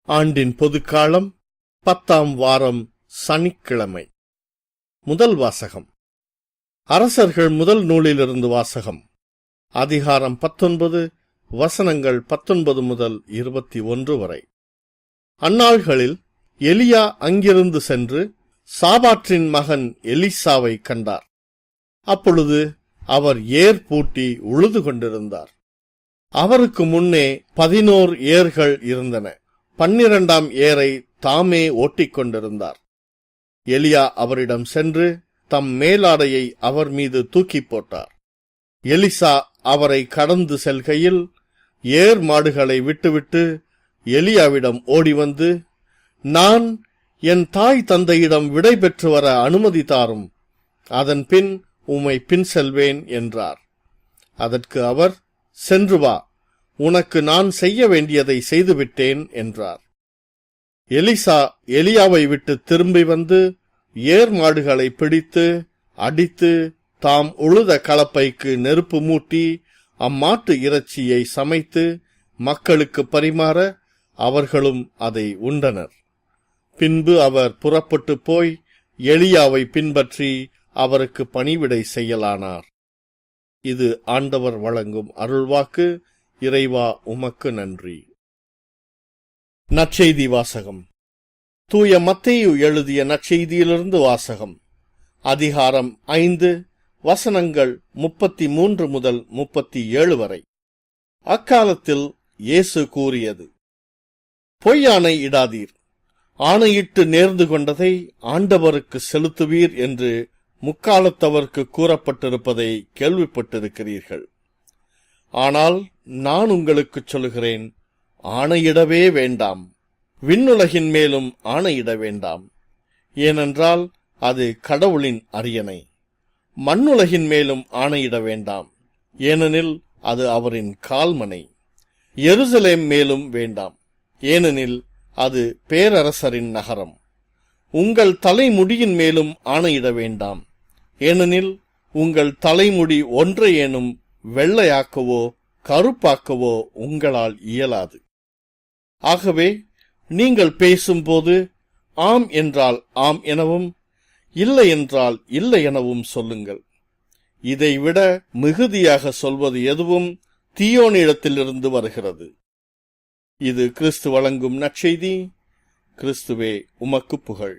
ஆண்டின் பொதுக்காலம் 10ஆம் வாரம் சனிக்கிழமை. முதல் வாசகம் அரசர்கள் முதல் நூலிலிருந்து வாசகம். அதிகாரம் 19, வசனங்கள் 19 முதல் 21 வரை. அந்நாள்களில் எலியா அங்கிருந்து சென்று சாபாற்றின் மகன் எலிசாவை கண்டார். அப்பொழுது அவர் ஏர் பூட்டி உழுது கொண்டிருந்தார். அவருக்கு முன்னே 11 ஏர்கள் இருந்தன. 12ஆம் ஏரை தாமே ஓட்டிக்கொண்டிருந்தார். எலியா அவரிடம் சென்று தம் மேலாடையை அவர் மீது தூக்கி போட்டார். எலிசா அவரை கடந்து செல்கையில் ஏர் மாடுகளை விட்டுவிட்டு எலியாவிடம் ஓடிவந்து, நான் என் தாய் தந்தையிடம் விடை பெற்று வர அனுமதி தாரும், அதன் பின் உம்மை பின் செல்வேன் என்றார். அதற்கு அவர், சென்று வா, உனக்கு நான் செய்ய வேண்டியதை செய்துவிட்டேன் என்றார். எலிசா எலியாவை விட்டு திரும்பி வந்து ஏர் மாடுகளை பிடித்து அடித்து தாம் உழுத கலப்பைக்கு நெருப்பு மூட்டி அம்மாட்டு இறைச்சியை சமைத்து மக்களுக்கு பரிமாற அவர்களும் அதை உண்டனர். பின்பு அவர் புறப்பட்டு போய் எலியாவை பின்பற்றி அவருக்கு பணிவிடை செய்யலானார். இது ஆண்டவர் வழங்கும் அருள்வாக்கு. இறைவா, உமக்கு நன்றி. நற்செய்தி வாசகம். தூய மத்தேயு எழுதிய நற்செய்தியிலிருந்து வாசகம். அதிகாரம் 5, வசனங்கள் 33 முதல் 37 வரை. அக்காலத்தில் இயேசு கூறியது: பொய்யானை இடாதீர், ஆணையிட்டு நேர்ந்து கொண்டதை ஆண்டவருக்கு செலுத்துவீர் என்று முக்காலத்தவர்க்கு கூறப்பட்டிருப்பதை கேள்விப்பட்டிருக்கிறீர்கள். ஆனால் நான் உங்களுக்குச் சொல்கிறேன், ஆணையிடவே வேண்டாம். விண்ணுலகின் மேலும் ஆணையிட வேண்டாம், ஏனென்றால் அது கடவுளின் அரியணை. மண்ணுலகின் மேலும் ஆணையிட வேண்டாம், ஏனெனில் அது அவரின் கால்மனை. எருசலேம் மேலும் வேண்டாம், ஏனெனில் அது பேரரசரின் நகரம். உங்கள் தலைமுடியின் மேலும் ஆணையிட வேண்டாம், ஏனெனில் உங்கள் தலைமுடி ஒன்றையேனும் வெள்ளையாக்கவோ கருப்பாக்கவோ உங்களால் இயலாது. ஆகவே நீங்கள் பேசும்போது ஆம் என்றால் ஆம் எனவும் இல்லை என்றால் இல்லை எனவும் சொல்லுங்கள். இதைவிட மிகுதியாக சொல்வது எதுவும் தீயோனிடத்திலிருந்து வருகிறது. இது கிறிஸ்து வழங்கும் நற்செய்தி. கிறிஸ்துவே, உமக்கு புகழ்.